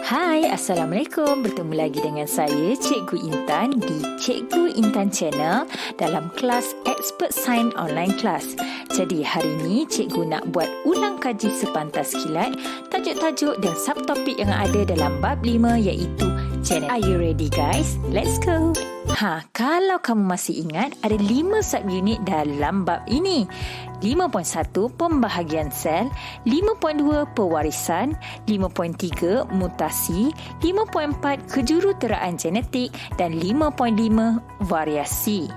Hai, Assalamualaikum. Bertemu lagi dengan saya, Cikgu Intan di Cikgu Intan Channel dalam kelas Expert Science Online Class. Jadi hari ini Cikgu nak buat ulang kaji sepantas kilat tajuk-tajuk dan subtopik yang ada dalam bab 5 iaitu genetik. Are you ready guys? Let's go! Kalau kamu masih ingat, ada 5 subunit dalam bab ini. 5.1 Pembahagian sel, 5.2 Pewarisan, 5.3 Mutasi, 5.4 Kejuruteraan genetik dan 5.5 Variasi.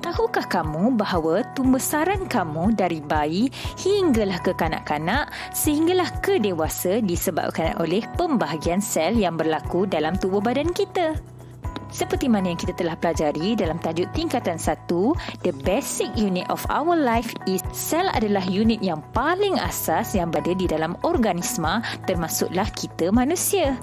Tahukah kamu bahawa pembesaran kamu dari bayi hinggalah ke kanak-kanak sehinggalah ke dewasa disebabkan oleh pembahagian sel yang berlaku dalam tubuh badan kita? Seperti mana yang kita telah pelajari dalam tajuk tingkatan 1, the basic unit of our life is sel adalah unit yang paling asas yang berada di dalam organisma termasuklah kita manusia.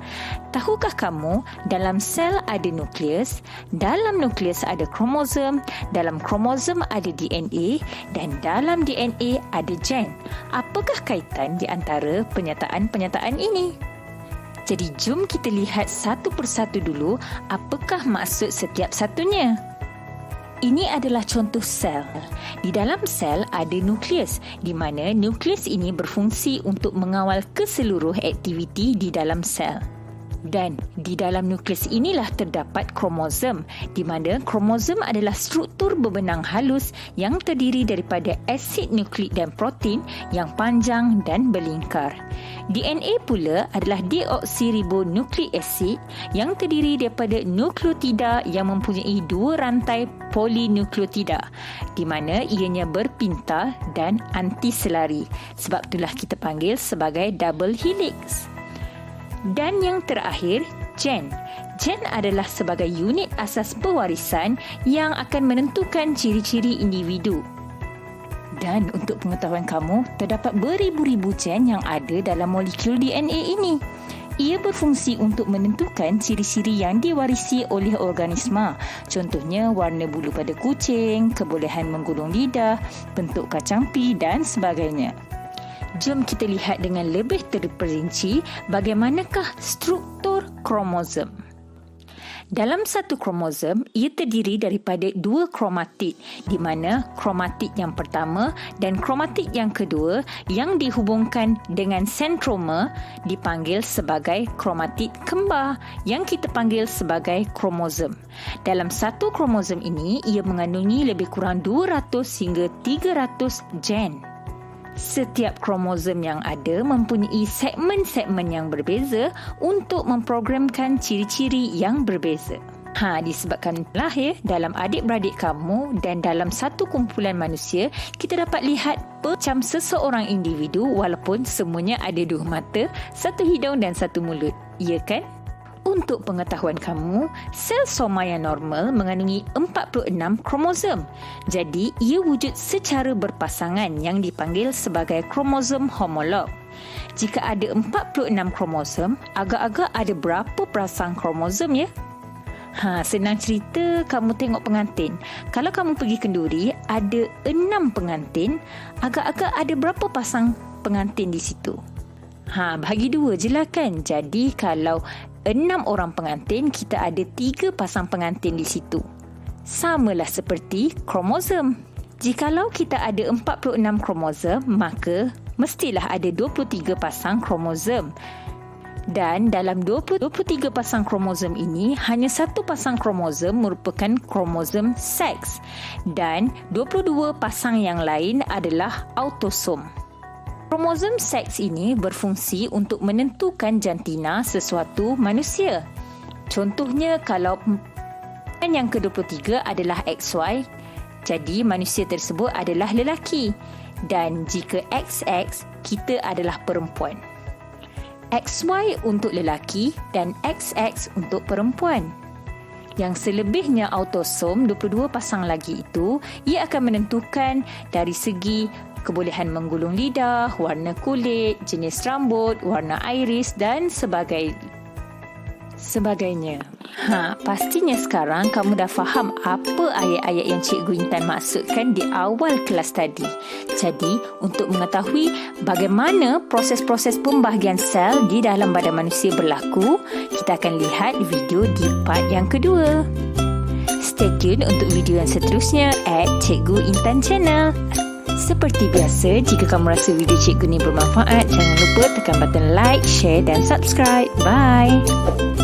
Tahukah kamu dalam sel ada nukleus, dalam nukleus ada kromosom, dalam kromosom ada DNA dan dalam DNA ada gen. Apakah kaitan di antara penyataan-penyataan ini? Jadi jom kita lihat satu persatu dulu apakah maksud setiap satunya. Ini adalah contoh sel. Di dalam sel ada nukleus, di mana nukleus ini berfungsi untuk mengawal keseluruh aktiviti di dalam sel. Dan di dalam nukleus inilah terdapat kromosom, di mana kromosom adalah struktur berbenang halus yang terdiri daripada asid nukleik dan protein yang panjang dan berlingkar. DNA pula adalah deoksiribonukleik asid yang terdiri daripada nukleotida yang mempunyai 2 rantai polinukleotida, di mana ianya berpintal dan antiselari. Sebab itulah kita panggil sebagai double helix. Dan yang terakhir, gen. Gen adalah sebagai unit asas pewarisan yang akan menentukan ciri-ciri individu. Dan untuk pengetahuan kamu, terdapat beribu-ribu gen yang ada dalam molekul DNA ini. Ia berfungsi untuk menentukan ciri-ciri yang diwarisi oleh organisma. Contohnya warna bulu pada kucing, kebolehan menggulung lidah, bentuk kacang pi dan sebagainya. Jom kita lihat dengan lebih terperinci bagaimanakah struktur kromosom. Dalam satu kromosom, ia terdiri daripada 2 kromatid, di mana kromatid yang pertama dan kromatid yang kedua yang dihubungkan dengan sentroma dipanggil sebagai kromatid kembar yang kita panggil sebagai kromosom. Dalam satu kromosom ini, ia mengandungi lebih kurang 200 hingga 300 gen. Setiap kromosom yang ada mempunyai segmen-segmen yang berbeza untuk memprogramkan ciri-ciri yang berbeza. Disebabkanlah dalam adik-beradik kamu dan dalam satu kumpulan manusia, kita dapat lihat macam seseorang individu walaupun semuanya ada 2 mata, 1 hidung dan 1 mulut. Ya kan? Untuk pengetahuan kamu, sel soma yang normal mengandungi 46 kromosom. Jadi, ia wujud secara berpasangan yang dipanggil sebagai kromosom homolog. Jika ada 46 kromosom, agak-agak ada berapa pasang kromosom ya? Senang cerita, kamu tengok pengantin. Kalau kamu pergi kenduri, ada 6 pengantin, agak-agak ada berapa pasang pengantin di situ? Bagi 2 je lah kan. Jadi, kalau 6 orang pengantin, kita ada 3 pasang pengantin di situ. Samalah seperti kromosom. Jikalau kita ada 46 kromosom, maka mestilah ada 23 pasang kromosom. Dan dalam 23 pasang kromosom ini, hanya 1 pasang kromosom merupakan kromosom seks. Dan 22 pasang yang lain adalah autosom. Kromosom seks ini berfungsi untuk menentukan jantina sesuatu manusia. Contohnya kalau yang ke-23 adalah XY, jadi manusia tersebut adalah lelaki. Dan jika XX, kita adalah perempuan. XY untuk lelaki dan XX untuk perempuan. Yang selebihnya autosom, 22 pasang lagi itu, ia akan menentukan dari segi kebolehan menggulung lidah, warna kulit, jenis rambut, warna iris dan sebagainya. sebagainya. Pastinya sekarang kamu dah faham apa ayat-ayat yang Cikgu Intan maksudkan di awal kelas tadi. Jadi, untuk mengetahui bagaimana proses-proses pembahagian sel di dalam badan manusia berlaku, kita akan lihat video di part yang kedua. Stay tune untuk video yang seterusnya at Cikgu Intan Channel. Seperti biasa, jika kamu rasa video cikgu ni bermanfaat, jangan lupa tekan button like, share dan subscribe. Bye!